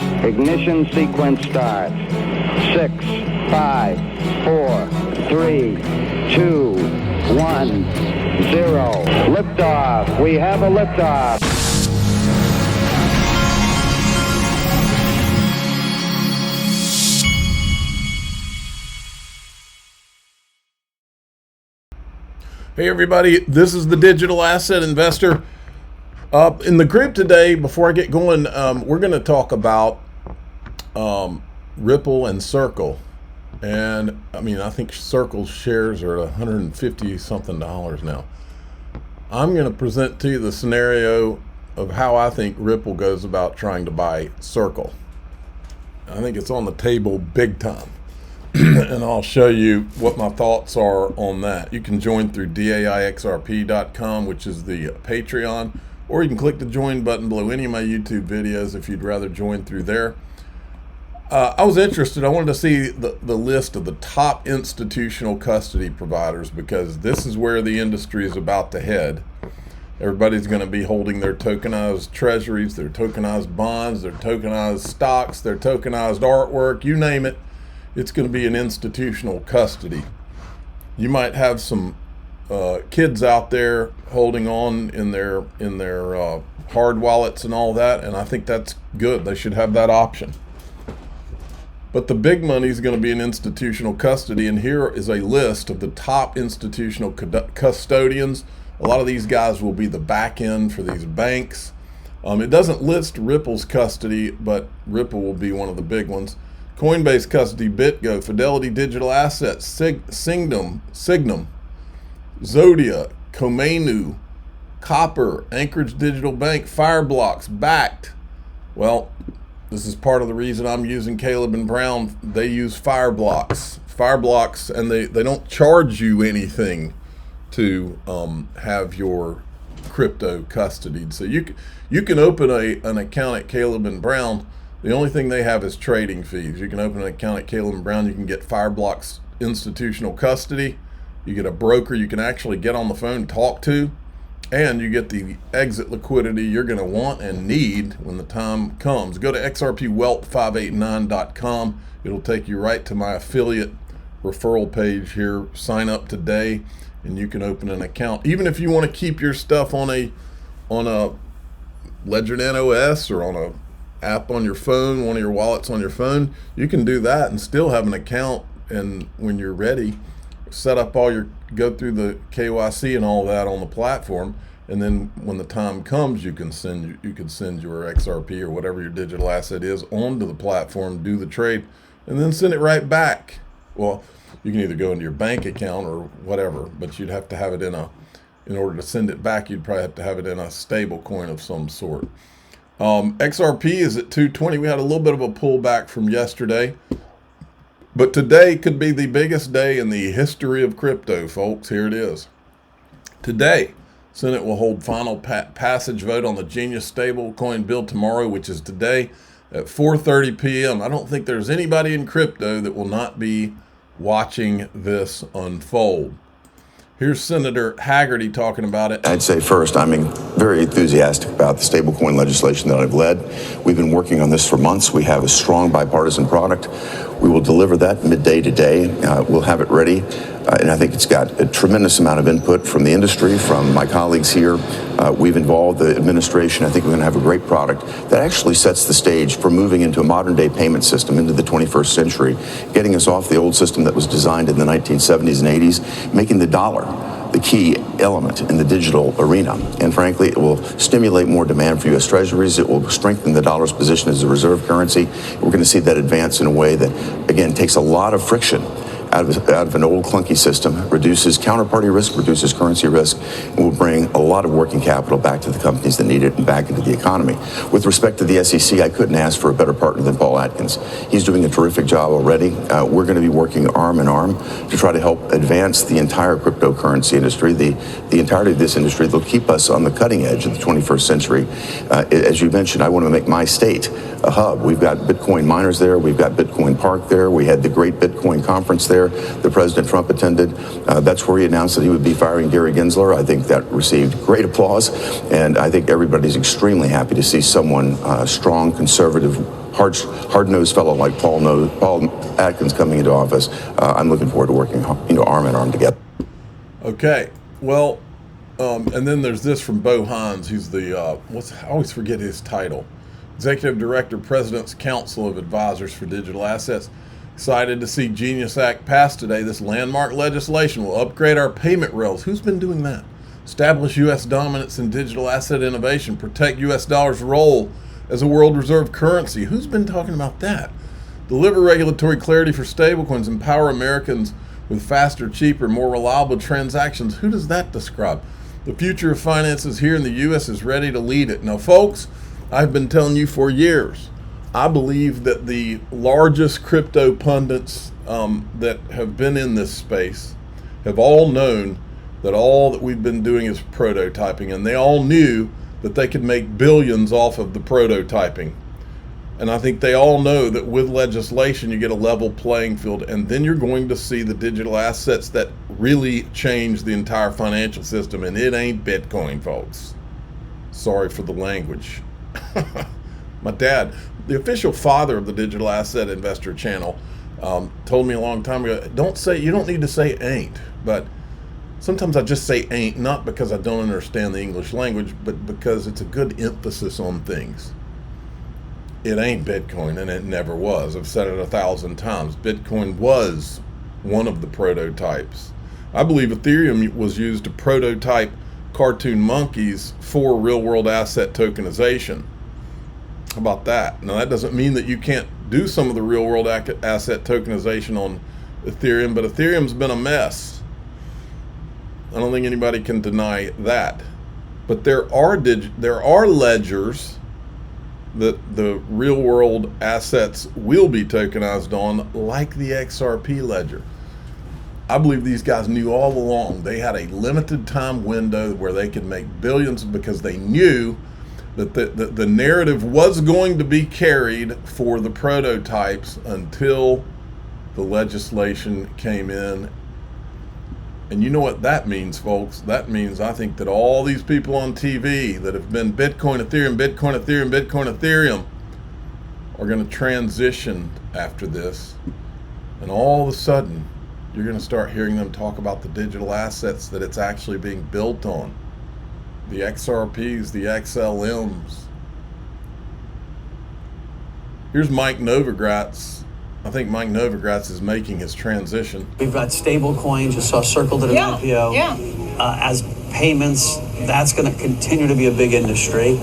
Ignition sequence start. 6, 5, 4, 3, 2, 1, 0. Liftoff. We have a liftoff. Hey everybody, this is the Digital Asset Investor. In the group today, before I get going, we're going to talk about Ripple and Circle. And I think Circle's shares are at $150 something now. I'm going to present to you the scenario of how I think Ripple goes about trying to buy Circle. I think it's on the table big time. And I'll show you what my thoughts are on that. You can join through daixrp.com, which is the Patreon, or you can click the join button below any of my YouTube videos if you'd rather join through there. I was interested. I wanted to see the list of the top institutional custody providers, because this is where the industry is about to head. Everybody's going to be holding their tokenized treasuries, their tokenized bonds, their tokenized stocks, their tokenized artwork, you name it. It's going to be an institutional custody. You might have some kids out there holding on in their hard wallets and all that, and I think that's good. They should have that option. But the big money is going to be in institutional custody, and here is a list of the top institutional custodians. A lot of these guys will be the back end for these banks. It doesn't list Ripple's custody, but Ripple will be one of the big ones. Coinbase Custody, BitGo, Fidelity Digital Assets, Signum, Zodia, Komenu, Copper, Anchorage Digital Bank, Fireblocks, Bakkt. Well, this is part of the reason I'm using Caleb and Brown. They use Fireblocks, and they don't charge you anything to have your crypto custodied. So you can open an account at Caleb and Brown. The only thing they have is trading fees. You can open an account at Caleb & Brown. You can get Fireblocks institutional custody. You get a broker you can actually get on the phone and talk to. And you get the exit liquidity you're going to want and need when the time comes. Go to xrpwealth589.com. It'll take you right to my affiliate referral page here. Sign up today and you can open an account. Even if you want to keep your stuff on a Ledger Nano OS or on a app on your phone, one of your wallets on your phone, you can do that and still have an account. And when you're ready, set up go through the KYC and all that on the platform, and then when the time comes, you can send your XRP or whatever your digital asset is onto the platform, do the trade, and then send it right back. Well, you can either go into your bank account or whatever, but you'd have to have it in order to send it back, you'd probably have to have it in a stable coin of some sort. XRP is at 220. We had a little bit of a pullback from yesterday, but today could be the biggest day in the history of crypto, folks. Here it is. Today, Senate will hold final passage vote on the Genius stablecoin bill tomorrow, which is today at 4:30 p.m. I don't think there's anybody in crypto that will not be watching this unfold. Here's Senator Hagerty talking about it. I'd say first, I'm very enthusiastic about the stablecoin legislation that I've led. We've been working on this for months. We have a strong bipartisan product. We will deliver that midday today. We'll have it ready. And I think it's got a tremendous amount of input from the industry, from my colleagues here. We've involved the administration. I think we're going to have a great product that actually sets the stage for moving into a modern day payment system into the 21st century, getting us off the old system that was designed in the 1970s and 80s, making the dollar the key element in the digital arena. And frankly, it will stimulate more demand for U.S. Treasuries. It will strengthen the dollar's position as a reserve currency. We're going to see that advance in a way that, again, takes a lot of friction out of an old clunky system, reduces counterparty risk, reduces currency risk, and will bring a lot of working capital back to the companies that need it and back into the economy. With respect to the SEC, I couldn't ask for a better partner than Paul Atkins. He's doing a terrific job already. We're going to be working arm in arm to try to help advance the entire cryptocurrency industry, the entirety of this industry. They'll keep us on the cutting edge of the 21st century. As you mentioned, I want to make my state a hub. We've got Bitcoin miners there. We've got Bitcoin Park there. We had the great Bitcoin conference there. there that President Trump attended. That's where he announced that he would be firing Gary Gensler. I think that received great applause, and I think everybody's extremely happy to see someone strong, conservative, hard-nosed fellow like Paul Atkins coming into office. I'm looking forward to working, arm in arm together. Okay, well, and then there's this from Bo Hines. He's the I always forget his title. Executive Director, President's Council of Advisors for Digital Assets. Excited to see Genius Act pass today. This landmark legislation will upgrade our payment rails. Who's been doing that? Establish U.S. dominance in digital asset innovation. Protect U.S. dollar's role as a world reserve currency. Who's been talking about that? Deliver regulatory clarity for stablecoins. Empower Americans with faster, cheaper, more reliable transactions. Who does that describe? The future of finances here in the U.S. is ready to lead it. Now, folks, I've been telling you for years, I believe that the largest crypto pundits that have been in this space have all known that all that we've been doing is prototyping, and they all knew that they could make billions off of the prototyping. And I think they all know that with legislation, you get a level playing field, and then you're going to see the digital assets that really change the entire financial system, and it ain't Bitcoin, folks. Sorry for the language. My dad, the official father of the Digital Asset Investor channel, told me a long time ago, you don't need to say ain't, but sometimes I just say ain't, not because I don't understand the English language, but because it's a good emphasis on things. It ain't Bitcoin, and it never was. I've said it 1,000 times. Bitcoin was one of the prototypes. I believe Ethereum was used to prototype cartoon monkeys for real-world asset tokenization. How about that? Now, that doesn't mean that you can't do some of the real-world asset tokenization on Ethereum, but Ethereum's been a mess. I don't think anybody can deny that. But there are ledgers that the real-world assets will be tokenized on, like the XRP ledger. I believe these guys knew all along they had a limited time window where they could make billions, because they knew that the narrative was going to be carried for the prototypes until the legislation came in. And you know what that means, folks? That means, I think, that all these people on TV that have been Bitcoin, Ethereum, Bitcoin, Ethereum, Bitcoin, Ethereum are going to transition after this. And all of a sudden, you're going to start hearing them talk about the digital assets that it's actually being built on. The XRPs, the XLMs. Here's Mike Novogratz. I think Mike Novogratz is making his transition. We've got stable coins. You saw Circle did an IPO. As payments, that's going to continue to be a big industry.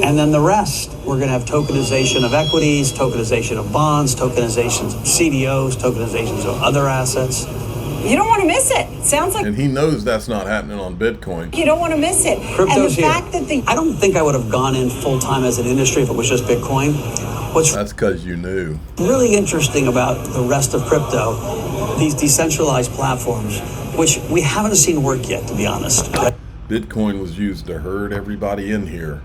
And then the rest, we're going to have tokenization of equities, tokenization of bonds, tokenizations of CDOs, tokenizations of other assets. You don't want to miss it. Sounds like... And he knows that's not happening on Bitcoin. You don't want to miss it. Crypto's and the here. fact that I don't think I would have gone in full-time as an industry if it was just Bitcoin. That's because you knew. Really interesting about the rest of crypto, these decentralized platforms, which we haven't seen work yet, to be honest. Bitcoin was used to herd everybody in here.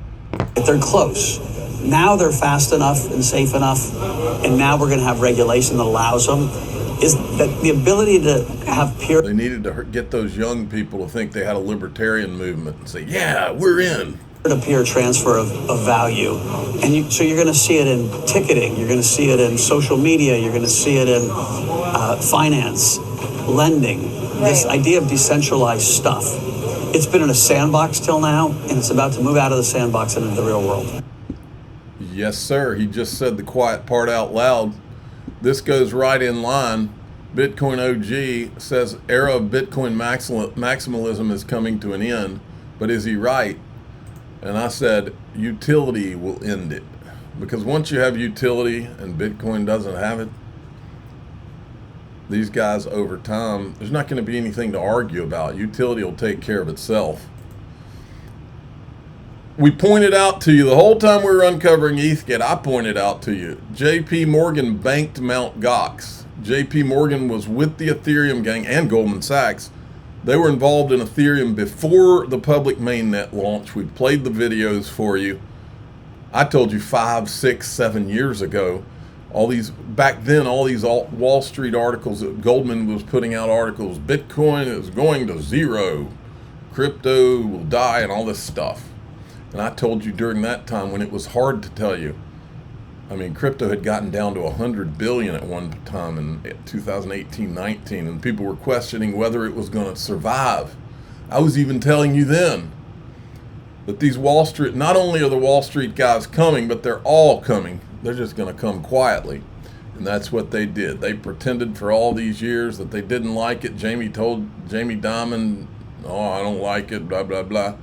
They're close. Now they're fast enough and safe enough, and now we're going to have regulation that allows them. Is that the ability to have peer... They needed to get those young people to think they had a libertarian movement and say, yeah, we're in. Peer-to-peer transfer of value. And so you're going to see it in ticketing, you're going to see it in social media, you're going to see it in finance, lending, this idea of decentralized stuff. It's been in a sandbox till now, and it's about to move out of the sandbox and into the real world. Yes, sir. He just said the quiet part out loud. This goes right in line. Bitcoin OG says era of Bitcoin maximalism is coming to an end, but is he right? And I said utility will end it, because once you have utility and Bitcoin doesn't have it, these guys over time, there's not going to be anything to argue about. Utility will take care of itself. We pointed out to you the whole time we were uncovering ETHgate, I pointed out to you, JP Morgan banked Mt. Gox. JP Morgan was with the Ethereum gang and Goldman Sachs. They were involved in Ethereum before the public mainnet launch. We played the videos for you. I told you 5, 6, 7 years ago all these back then, all these Wall Street articles that Goldman was putting out articles, Bitcoin is going to zero, crypto will die, and all this stuff. And I told you during that time when it was hard to tell you. I mean, crypto had gotten down to 100 billion at one time in 2018-19, and people were questioning whether it was going to survive. I was even telling you then that these Wall Street, not only are the Wall Street guys coming, but they're all coming. They're just going to come quietly. And that's what they did. They pretended for all these years that they didn't like it. Jamie told Jamie Dimon, oh, I don't like it, blah, blah, blah.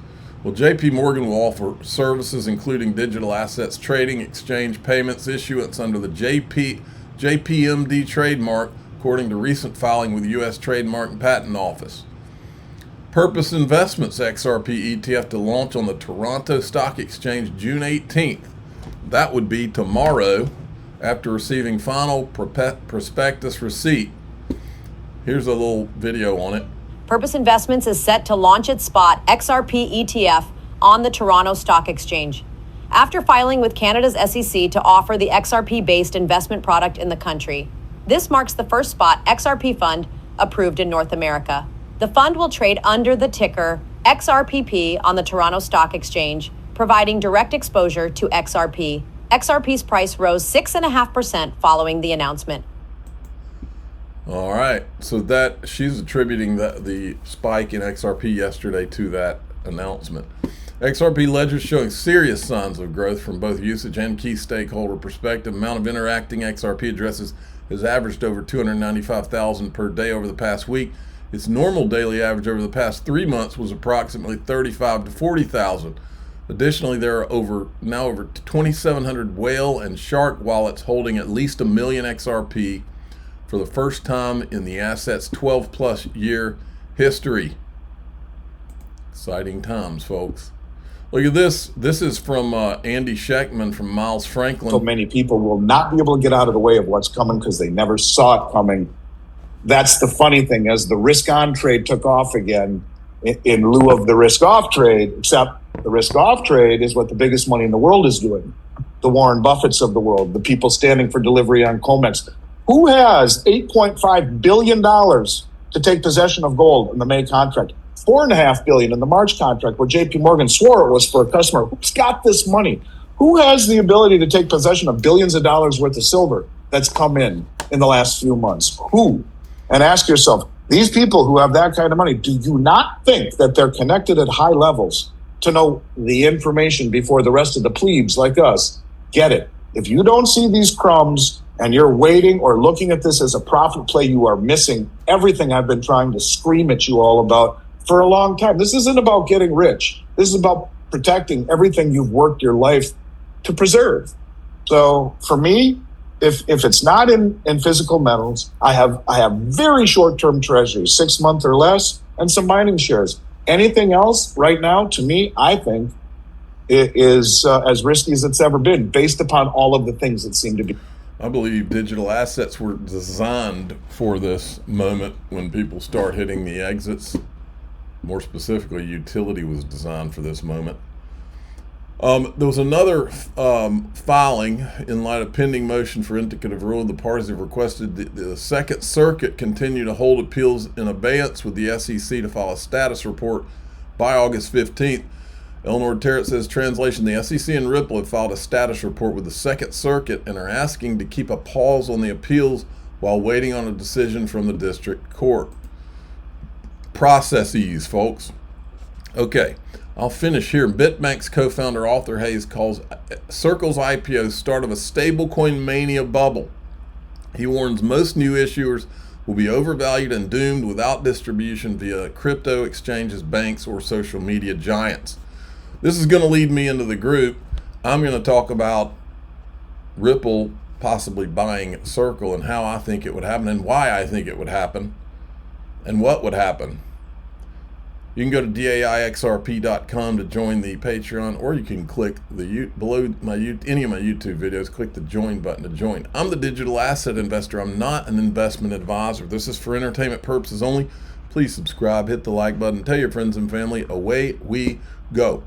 Well, JP Morgan will offer services including digital assets trading, exchange, payments, issuance under the JPMD trademark, according to recent filing with the U.S. Trademark and Patent Office. Purpose Investments XRP ETF to launch on the Toronto Stock Exchange June 18th. That would be tomorrow after receiving final prospectus receipt. Here's a little video on it. Purpose Investments is set to launch its spot XRP ETF on the Toronto Stock Exchange. After filing with Canada's SEC to offer the XRP-based investment product in the country, this marks the first spot XRP fund approved in North America. The fund will trade under the ticker XRPP on the Toronto Stock Exchange, providing direct exposure to XRP. XRP's price rose 6.5% following the announcement. All right, so that she's attributing the spike in XRP yesterday to that announcement. XRP ledger showing serious signs of growth from both usage and key stakeholder perspective. Amount of interacting XRP addresses has averaged over 295,000 per day over the past week. Its normal daily average over the past 3 months was approximately 35 to 40,000. Additionally, there are now over 2,700 whale and shark wallets holding at least 1 million XRP for the first time in the asset's 12-plus year history. Exciting times, folks. Look at this. This is from Andy Schechtman from Miles Franklin. So many people will not be able to get out of the way of what's coming because they never saw it coming. That's the funny thing. As the risk-on trade took off again, in lieu of the risk-off trade, except the risk-off trade is what the biggest money in the world is doing. The Warren Buffetts of the world, the people standing for delivery on COMEX. Who has $8.5 billion to take possession of gold in the May contract? $4.5 billion in the March contract, where JP Morgan swore it was for a customer. Who's got this money? Who has the ability to take possession of billions of dollars worth of silver that's come in the last few months? Who? And ask yourself, these people who have that kind of money, do you not think that they're connected at high levels to know the information before the rest of the plebes like us get it? If you don't see these crumbs and you're waiting or looking at this as a profit play, you are missing everything I've been trying to scream at you all about for a long time. This isn't about getting rich. This is about protecting everything you've worked your life to preserve. So for me, if it's not in physical metals, I have very short-term treasuries, 6 months or less, and some mining shares. Anything else right now, to me, I think it is as risky as it's ever been, based upon all of the things that seem to be. I believe digital assets were designed for this moment when people start hitting the exits. More specifically, utility was designed for this moment. There was another filing in light of pending motion for indicative rule. The parties have requested the Second Circuit continue to hold appeals in abeyance with the SEC to file a status report by August 15th. Eleanor Terrett says, translation, the SEC and Ripple have filed a status report with the Second Circuit and are asking to keep a pause on the appeals while waiting on a decision from the district court. Processes, folks. Okay, I'll finish here. BitBank's co-founder Arthur Hayes calls Circle's IPO start of a stablecoin mania bubble. He warns most new issuers will be overvalued and doomed without distribution via crypto exchanges, banks, or social media giants. This is going to lead me into the group. I'm going to talk about Ripple possibly buying Circle and how I think it would happen and why I think it would happen and what would happen. You can go to daixrp.com to join the Patreon, or you can click below any of my YouTube videos, click the join button to join. I'm the digital asset investor. I'm not an investment advisor. This is for entertainment purposes only. Please subscribe, hit the like button, tell your friends and family. Away we go.